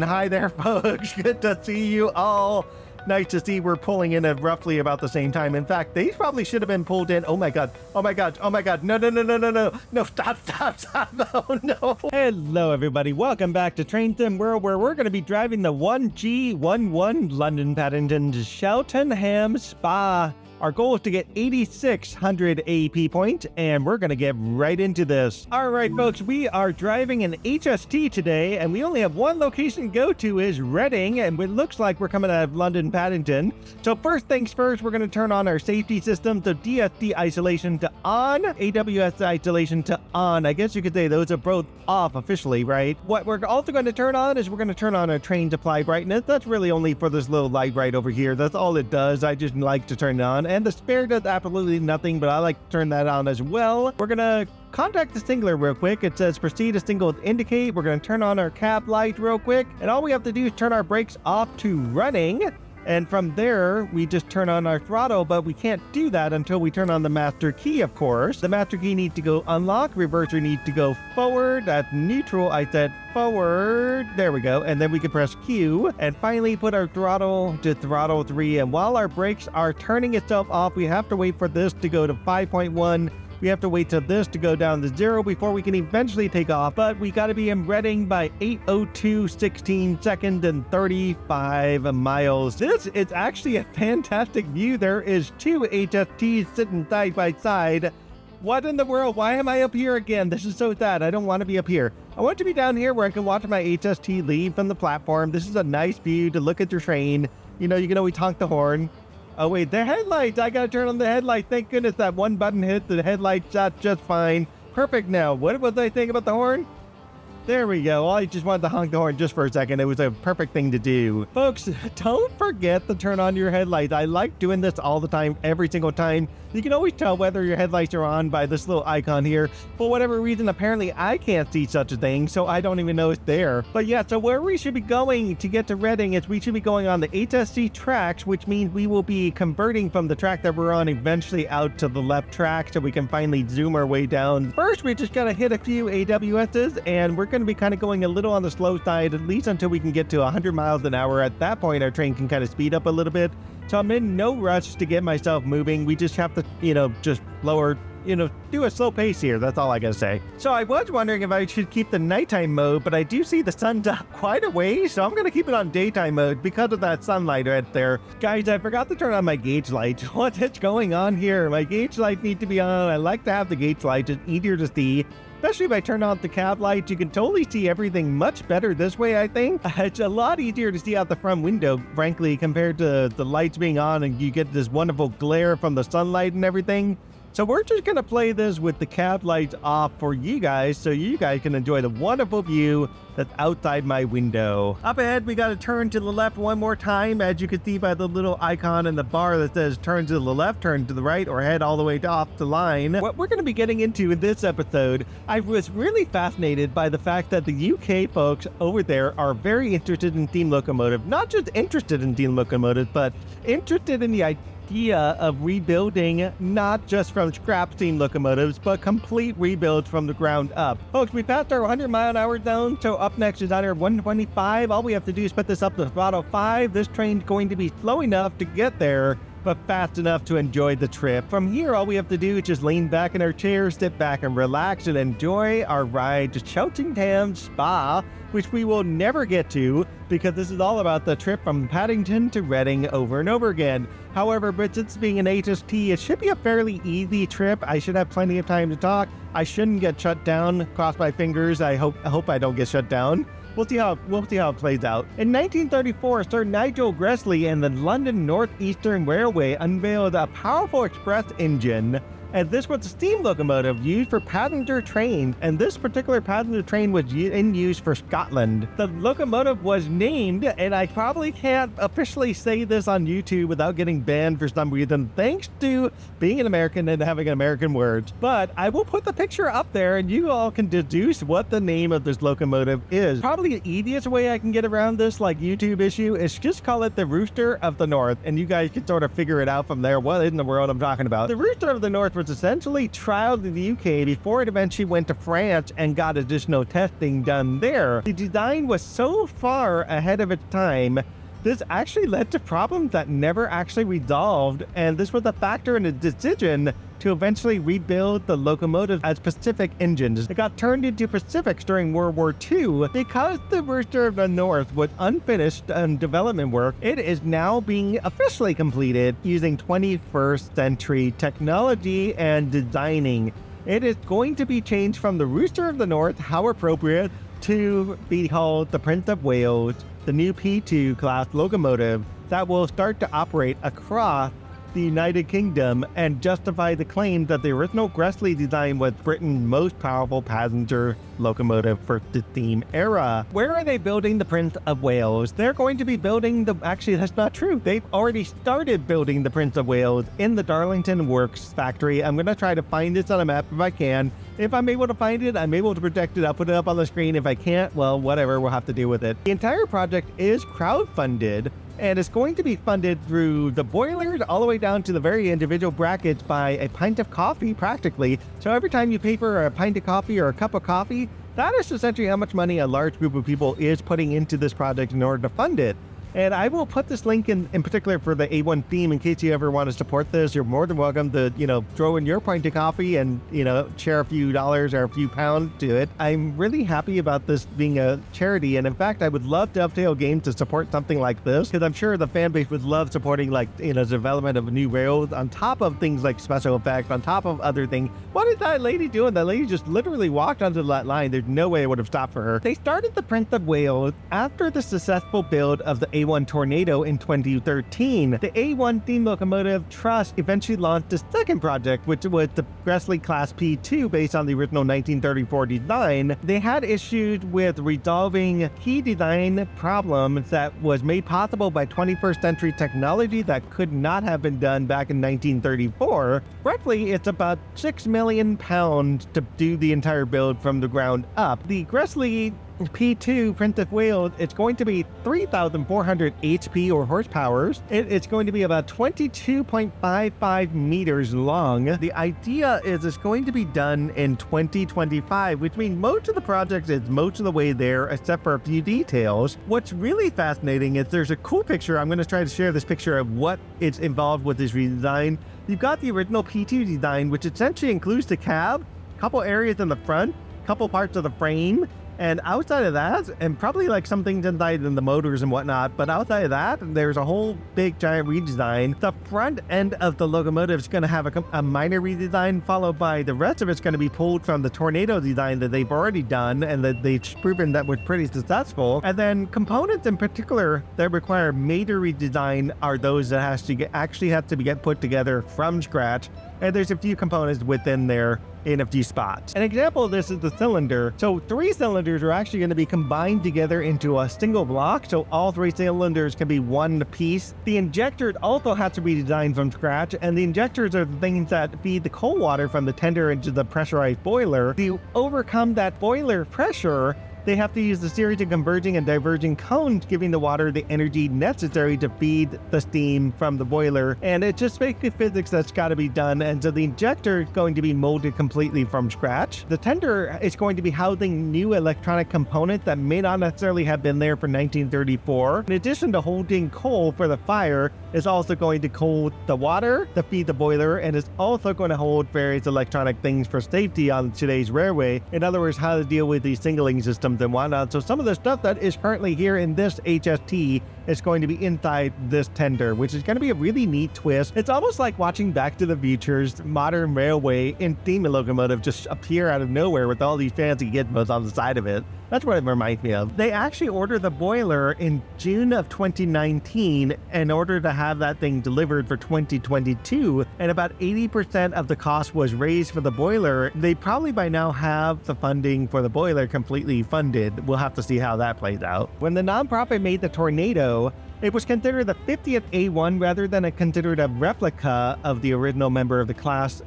Hi there, folks. Good to see you all. Nice to see we're pulling in at roughly about the same time. In fact, these probably should have been pulled in. Oh my god. Oh my god. Oh my god. No, no, no, no, no, no. No, stop, stop, stop. Oh no. Hello, everybody. Welcome back to Train Sim World, where we're going to be driving the 1G11 London Paddington to Cheltenham Spa. Our goal is to get 8,600 AP points, and we're going to get right into this. All right, folks, we are driving an HST today, and we only have one location to go to is Reading, and it looks like we're coming out of London Paddington. So first things first, we're going to turn on our safety system. So DSD isolation to on, AWS isolation to on. I guess you could say those are both off officially, right? What we're also going to turn on is we're going to turn on our train supply brightness. That's really only for this little light right over here. That's all it does. I just like to turn it on. And the spare does absolutely nothing, but I like to turn that on as well. We're gonna contact the singler real quick. It says proceed to single with indicate. We're gonna turn on our cab light real quick, and all we have to do is turn our brakes off to running. And from there, we just turn on our throttle, but we can't do that until we turn on the master key, of course. The master key needs to go unlock, reverser needs to go forward. That's neutral, I said forward. There we go. And then we can press Q and finally put our throttle to throttle 3. And while our brakes are turning itself off, we have to wait for this to go to 5.1. We have to wait till this to go down to 0 before we can eventually take off, but we got to be in Reading by 8:02:16 seconds and 35 miles. This is actually a fantastic view. There is 2 HSTs sitting side by side. What in the world? Why am I up here again? This is so sad. I don't want to be up here. I want to be down here where I can watch my HST leave from the platform. This is a nice view to look at your train. You know, you can always honk the horn. Oh wait, the headlights! I gotta turn on the headlight. Thank goodness that one button hit. The headlight shot just fine. Perfect now. What was I thinking about the horn? There we go. I just wanted to honk the horn just for a second. It was a perfect thing to do. Folks, don't forget to turn on your headlights. I like doing this all the time, every single time. You can always tell whether your headlights are on by this little icon here. For whatever reason, apparently I can't see such a thing, so I don't even know it's there. But yeah, so where we should be going to get to Reading is we should be going on the HST tracks, which means we will be converting from the track that we're on eventually out to the left track so we can finally zoom our way down. First, we just gotta hit a few AWSs, and we're going to be kind of going a little on the slow side, at least until we can get to 100 miles an hour. At that point, our train can kind of speed up a little bit. So I'm in no rush to get myself moving. We just have to, just lower, do a slow pace here. That's all I gotta say. So I was wondering if I should keep the nighttime mode, but I do see the sun's up quite a way, so I'm gonna keep it on daytime mode because of that sunlight right there. Guys, I forgot to turn on my gauge light. What is going on here? My gauge light needs to be on. I like to have the gauge light. It's easier to see. Especially if I turn on the cab lights, you can totally see everything much better this way, I think. It's a lot easier to see out the front window, frankly, compared to the lights being on and you get this wonderful glare from the sunlight and everything. So we're just going to play this with the cab lights off for you guys so you guys can enjoy the wonderful view that's outside my window. Up ahead, we got to turn to the left one more time, as you can see by the little icon in the bar that says turn to the left, turn to the right, or head all the way off the line. What we're going to be getting into in this episode, I was really fascinated by the fact that the UK folks over there are very interested in Steam Locomotive. Not just interested in Steam Locomotive, but interested in the idea of rebuilding not just from scrap steam locomotives, but complete rebuilds from the ground up. Folks, we passed our 100-mile-an-hour zone, so up next is either 125. All we have to do is put this up to throttle 5. This train's going to be slow enough to get there, but fast enough to enjoy the trip. From here, all we have to do is just lean back in our chairs, sit back and relax and enjoy our ride to Cheltenham Spa, which we will never get to because this is all about the trip from Paddington to Reading over and over again. However, but since being an HST, it should be a fairly easy trip. I should have plenty of time to talk. I shouldn't get shut down. Cross my fingers. I hope I don't get shut down. We'll see how it plays out. In 1934, Sir Nigel Gresley and the London Northeastern Railway unveiled a powerful express engine, and this was a steam locomotive used for passenger trains, and this particular passenger train was in use for Scotland. The locomotive was named, and I probably can't officially say this on YouTube without getting banned for some reason, thanks to being an American and having American words, but I will put the picture up there and you all can deduce what the name of this locomotive is. Probably the easiest way I can get around this YouTube issue is just call it the Rooster of the North, and you guys can sort of figure it out from there what in the world I'm talking about. The Rooster of the North was essentially trialed in the UK before it eventually went to France and got additional testing done there. The design was so far ahead of its time, this actually led to problems that never actually resolved, and this was a factor in the decision to eventually rebuild the Locomotive as Pacific engines. It got turned into Pacifics during World War II. Because the Rooster of the North was unfinished development work, it is now being officially completed using 21st century technology and designing. It is going to be changed from the Rooster of the North, how appropriate, to be called the Prince of Wales, the new P2 class locomotive that will start to operate across the United Kingdom and justify the claim that the original Gressley design was Britain's most powerful passenger locomotive for the steam era. Where are they building the Prince of Wales? They're going to be building the... Actually, that's not true. They've already started building the Prince of Wales in the Darlington Works factory. I'm going to try to find this on a map if I can. If I'm able to find it, I'm able to project it. I'll put it up on the screen. If I can't, well, whatever, we'll have to deal with it. The entire project is crowdfunded, and it's going to be funded through the boilers all the way down to the very individual brackets by a pint of coffee, practically. So every time you pay for a pint of coffee or a cup of coffee, that is essentially how much money a large group of people is putting into this project in order to fund it. And I will put this link in particular for the A1 theme in case you ever want to support this. You're more than welcome to, throw in your pint of coffee and, share a few dollars or a few pounds to it. I'm really happy about this being a charity. And in fact, I would love Dovetail Games to support something like this, because I'm sure the fan base would love supporting development of new rails on top of things like special effects, on top of other things. What is that lady doing? That lady just literally walked onto that line. There's no way I would have stopped for her. They started the Prince of Wales after the successful build of the A1 Tornado in 2013. The A1 Steam Locomotive Trust eventually launched a second project, which was the Gressley Class P2 based on the original 1934 design. They had issues with resolving key design problems that was made possible by 21st century technology that could not have been done back in 1934. Roughly, it's about £6 million to do the entire build from the ground up. The Gressley P2 Prince of Wales, it's going to be 3,400 HP or horsepower. It's going to be about 22.55 meters long. The idea is it's going to be done in 2025, which means most of the project is most of the way there, except for a few details. What's really fascinating is there's a cool picture. I'm going to try to share this picture of what is involved with this redesign. You've got the original P2 design, which essentially includes the cab, a couple areas in the front, a couple parts of the frame, and outside of that, and probably like some things inside in the motors and whatnot, but outside of that, there's a whole big giant redesign. The front end of the locomotive is going to have a minor redesign, followed by the rest of it's going to be pulled from the Tornado design that they've already done and that they've proven that was pretty successful. And then components in particular that require major redesign are those that actually have to get put together from scratch. And there's a few components within there in a few spots. An example of this is the cylinder. So 3 cylinders are actually going to be combined together into a single block, so all 3 cylinders can be one piece. The injectors also have to be designed from scratch, and the injectors are the things that feed the cold water from the tender into the pressurized boiler. To overcome that boiler pressure, they have to use the series of converging and diverging cones, giving the water the energy necessary to feed the steam from the boiler. And it's just basically physics that's got to be done. And so the injector is going to be molded completely from scratch. The tender is going to be housing new electronic components that may not necessarily have been there for 1934. In addition to holding coal for the fire, it's also going to hold the water to feed the boiler, and it's also going to hold various electronic things for safety on today's railway. In other words, how to deal with these signaling systems and whatnot. So some of the stuff that is currently here in this HST is going to be inside this tender, which is going to be a really neat twist. It's almost like watching Back to the Future's modern railway in steam locomotive just appear out of nowhere with all these fancy gizmos on the side of it. That's what it reminds me of. They actually ordered the boiler in June of 2019 in order to have that thing delivered for 2022, and about 80% of the cost was raised for the boiler. They probably by now have the funding for the boiler completely funded. We'll have to see how that plays out. When the nonprofit made the Tornado, it was considered the 50th A1 rather than considered a replica of the original member of the class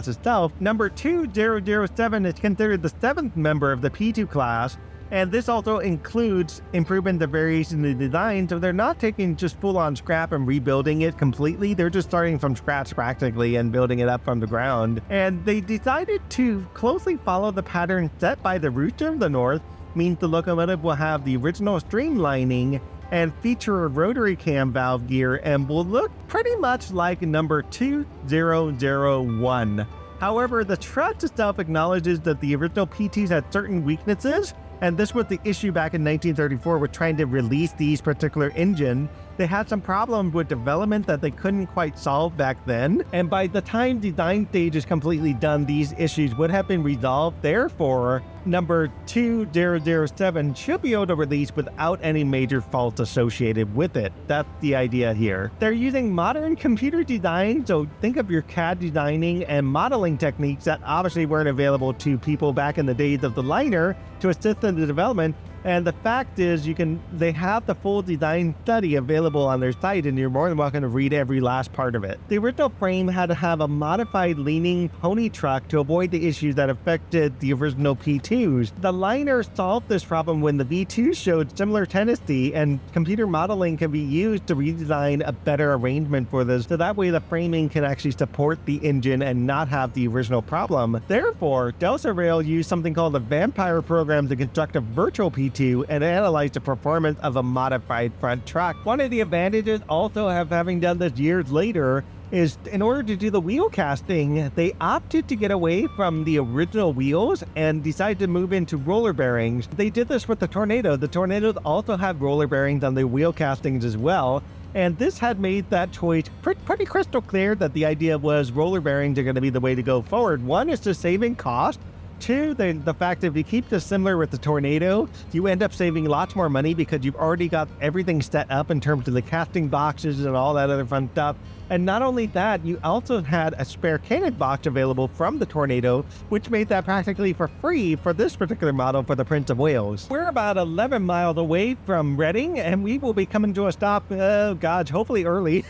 itself. Number 2007 is considered the 7th member of the P2 class. And this also includes improvement to variation in the design, so they're not taking just full-on scrap and rebuilding it completely. They're just starting from scratch practically and building it up from the ground. And they decided to closely follow the pattern set by the Rooster of the North, means the locomotive will have the original streamlining and feature a rotary cam valve gear and will look pretty much like number 2001. However, the trust itself acknowledges that the original PTs had certain weaknesses, and this was the issue back in 1934 with trying to release these particular engine. They had some problems with development that they couldn't quite solve back then, and by the time design stage is completely done, these issues would have been resolved. Therefore, number 2007 should be able to release without any major faults associated with it. That's the idea here. They're using modern computer design, so think of your CAD designing and modeling techniques that obviously weren't available to people back in the days of the liner to assist in the development. And the fact is, they have the full design study available on their site, and you're more than welcome to read every last part of it. The original frame had to have a modified leaning pony truck to avoid the issues that affected the original P2s. The liner solved this problem when the V2 showed similar tendency, and computer modeling can be used to redesign a better arrangement for this, so that way the framing can actually support the engine and not have the original problem. Therefore, Delta Rail used something called the Vampire program to construct a virtual P2 and analyze the performance of a modified front truck. One of the advantages also of having done this years later is in order to do the wheel casting, they opted to get away from the original wheels and decided to move into roller bearings. They did this with the Tornado. The Tornadoes also have roller bearings on the wheel castings as well. And this had made that choice pretty crystal clear that the idea was roller bearings are going to be the way to go forward. One is to saving cost. Two, the fact that if you keep this similar with the Tornado, you end up saving lots more money because you've already got everything set up in terms of the casting boxes and all that other fun stuff. And not only that, you also had a spare cannon box available from the Tornado, which made that practically for free for this particular model for the Prince of Wales. We're about 11 miles away from Reading, and we will be coming to a stop, oh gosh, hopefully early.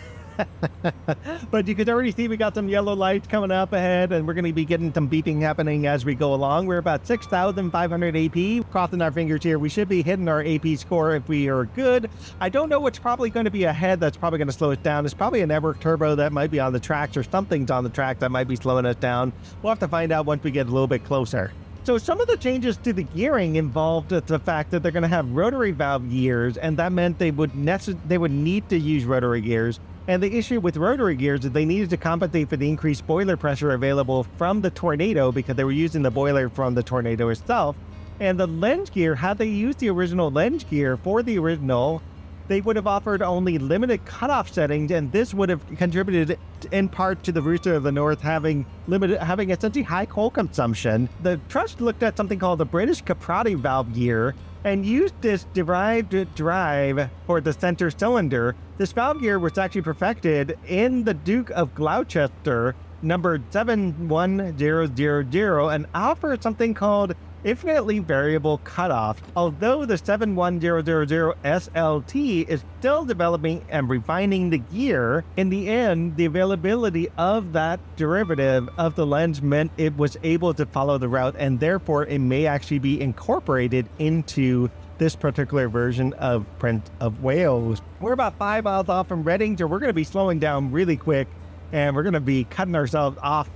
But you can already see we got some yellow lights coming up ahead, and we're going to be getting some beeping happening as we go along. We're about 6,500 AP. Crossing our fingers here, we should be hitting our AP score if we are good. I don't know what's probably going to be ahead that's probably going to slow us down. It's probably a network turbo that might be on the tracks, or something's on the track that might be slowing us down. We'll have to find out once we get a little bit closer. So some of the changes to the gearing involved the fact that they're going to have rotary valve gears, and that meant they would need to use rotary gears. And the issue with rotary gears is they needed to compensate for the increased boiler pressure available from the Tornado because they were using the boiler from the Tornado itself. And the lens gear, had they used the original lens gear for the original, they would have offered only limited cutoff settings, and this would have contributed in part to the Rooster of the North having essentially high coal consumption. The trust looked at something called the British Caprotti valve gear and used this derived drive for the center cylinder. This valve gear was actually perfected in the Duke of Gloucester, number 71000, and offered something called infinitely variable cutoff. Although the 71000 SLT is still developing and refining the gear, in the end, the availability of that derivative of the lens meant it was able to follow the route, and therefore it may actually be incorporated into this particular version of Prince of Wales. We're about 5 miles off from Reading, so we're going to be slowing down really quick, and we're going to be cutting ourselves off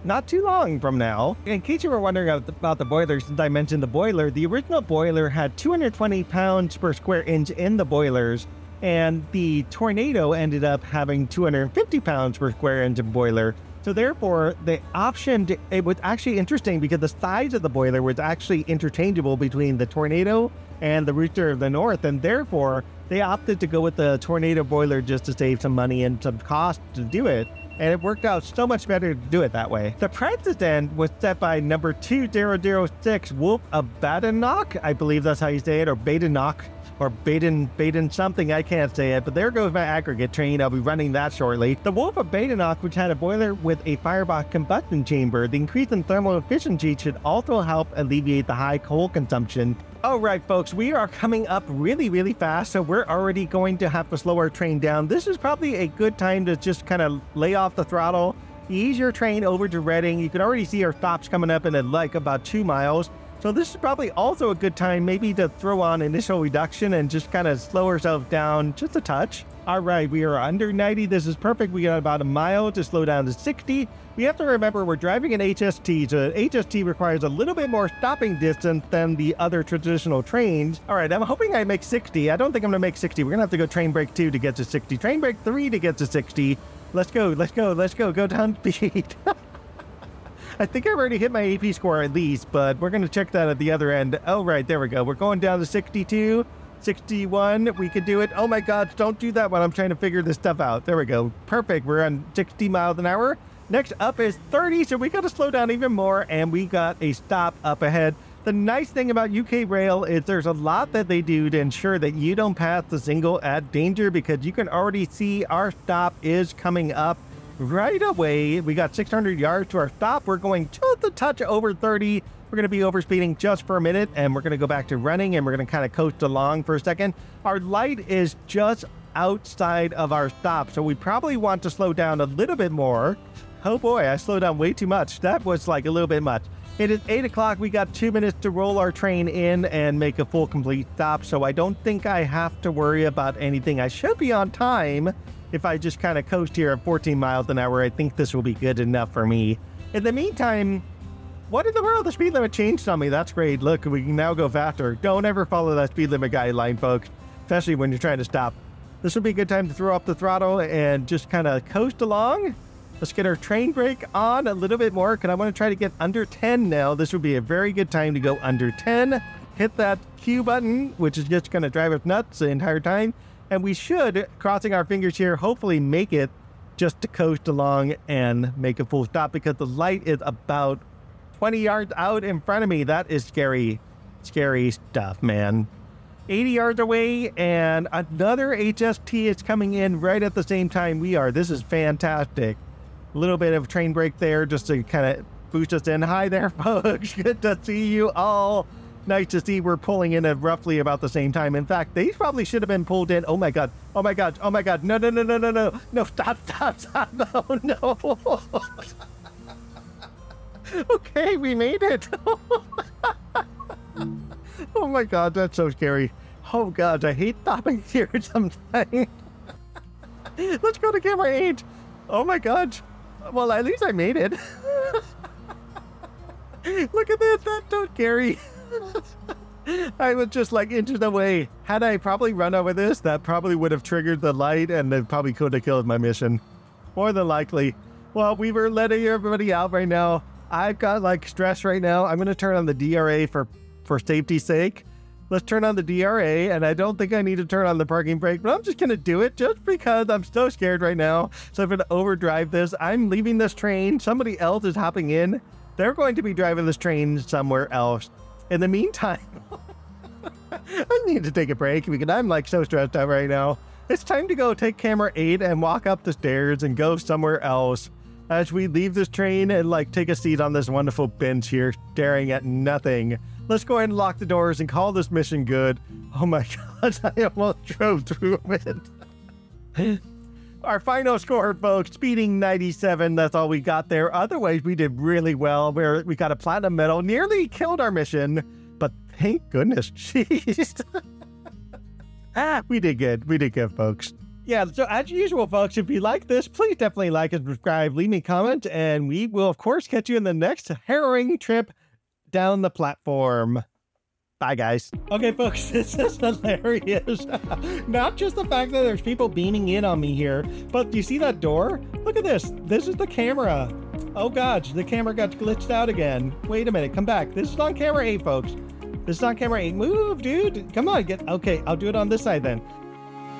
not too long from now. In case you were wondering about the boiler, since I mentioned the boiler, the original boiler had 220 pounds per square inch in the boilers, and the Tornado ended up having 250 pounds per square inch of boiler. So therefore, the option, it was actually interesting because the size of the boiler was actually interchangeable between the Tornado and the Rooster of the North, and therefore they opted to go with the Tornado boiler just to save some money and some cost to do it. And it worked out so much better to do it that way. The precedent was set by number 2006 Wolf of Badenoch. I believe that's how you say it, or Badenoch, or Baden something, I can't say it, but there goes my aggregate train. I'll be running that shortly. The Wolf of Badenoch, which had a boiler with a firebox combustion chamber, the increase in thermal efficiency should also help alleviate the high coal consumption. All right, folks, we are coming up really fast, so we're already going to have to slow our train down. This is probably a good time to just kind of lay off the throttle, ease your train over to Reading. You can already see our stops coming up in like about 2 miles. So this is probably also a good time maybe to throw on initial reduction and just kind of slow ourselves down just a touch. All right, we are under 90. This is perfect. We got about a mile to slow down to 60. We have to remember we're driving an HST, so HST requires a little bit more stopping distance than the other traditional trains. All right, I'm hoping I make 60. I don't think I'm gonna make 60. We're gonna have to go train break 2 to get to 60. Train break 3 to get to 60. Let's go, let's go, let's go. Go down speed. I think I've already hit my AP score at least, but we're going to check that at the other end. Oh, right, there we go. We're going down to 62, 61. We could do it. Oh my God, don't do that when I'm trying to figure this stuff out. There we go. Perfect. We're on 60 miles an hour. Next up is 30, so we got to slow down even more, and we got a stop up ahead. The nice thing about UK Rail is there's a lot that they do to ensure that you don't pass the signal at danger, because you can already see our stop is coming up right away. We got 600 yards to our stop. We're going just a touch over 30. We're going to be overspeeding just for a minute, and we're going to go back to running, and we're going to kind of coast along for a second. Our light is just outside of our stop, so we probably want to slow down a little bit more. Oh boy, I slowed down way too much. That was like a little bit much. It is 8 o'clock. We got 2 minutes to roll our train in and make a full complete stop, so I don't think I have to worry about anything. I should be on time. If I just kind of coast here at 14 miles an hour, I think this will be good enough for me. In the meantime, what in the world? The speed limit changed on me. That's great. Look, we can now go faster. Don't ever follow that speed limit guideline, folks, especially when you're trying to stop. This would be a good time to throw up the throttle and just kind of coast along. Let's get our train brake on a little bit more, because I want to try to get under 10 now. This would be a very good time to go under 10. Hit that Q button, which is just going to drive us nuts the entire time. And we should, crossing our fingers here, hopefully make it just to coast along and make a full stop, because the light is about 20 yards out in front of me. That is scary, scary stuff, man. 80 yards away, and another HST is coming in right at the same time we are. This is fantastic. A little bit of train brake there just to kind of boost us in. Hi there, folks. Good to see you all. Nice to see we're pulling in at roughly about the same time. In fact, they probably should have been pulled in. Oh my God. Oh my God. Oh my God. No, no, no, no, no, no. No, stop, stop, stop. No, no. Okay, we made it. Oh my God, that's so scary. Oh God, I hate stopping here sometimes. Let's go to camera 8. Oh my God. Well, at least I made it. Look at this. That's so scary. I was just like inches away. Had I probably run over this, that probably would have triggered the light, and it probably could have killed my mission. More than likely. Well, we were letting everybody out right now. I've got like stress right now. I'm going to turn on the DRA for safety's sake. Let's turn on the DRA, and I don't think I need to turn on the parking brake, but I'm just going to do it just because I'm so scared right now. So I'm going to overdrive this. I'm leaving this train. Somebody else is hopping in. They're going to be driving this train somewhere else. In the meantime, I need to take a break because I'm like so stressed out right now. It's time to go take camera 8 and walk up the stairs and go somewhere else as we leave this train and like take a seat on this wonderful bench here, staring at nothing. Let's go ahead and lock the doors and call this mission good. Oh my God, I almost drove through it. Our final score, folks, speeding 97. That's all we got there. Otherwise, we did really well. We got a platinum medal, nearly killed our mission, but thank goodness, jeez. We did good. We did good, folks. Yeah, so as usual, folks, if you like this, please definitely like and subscribe, leave me a comment, and we will, of course, catch you in the next harrowing trip down the platform. Bye, guys. Okay, folks, this is hilarious. Not just the fact that there's people beaming in on me here, but do you see that door? Look at this. This is the camera. Oh, gosh, the camera got glitched out again. Wait a minute. Come back. This is on camera 8, folks. This is on camera 8. Move, dude. Come on. Okay, I'll do it on this side then.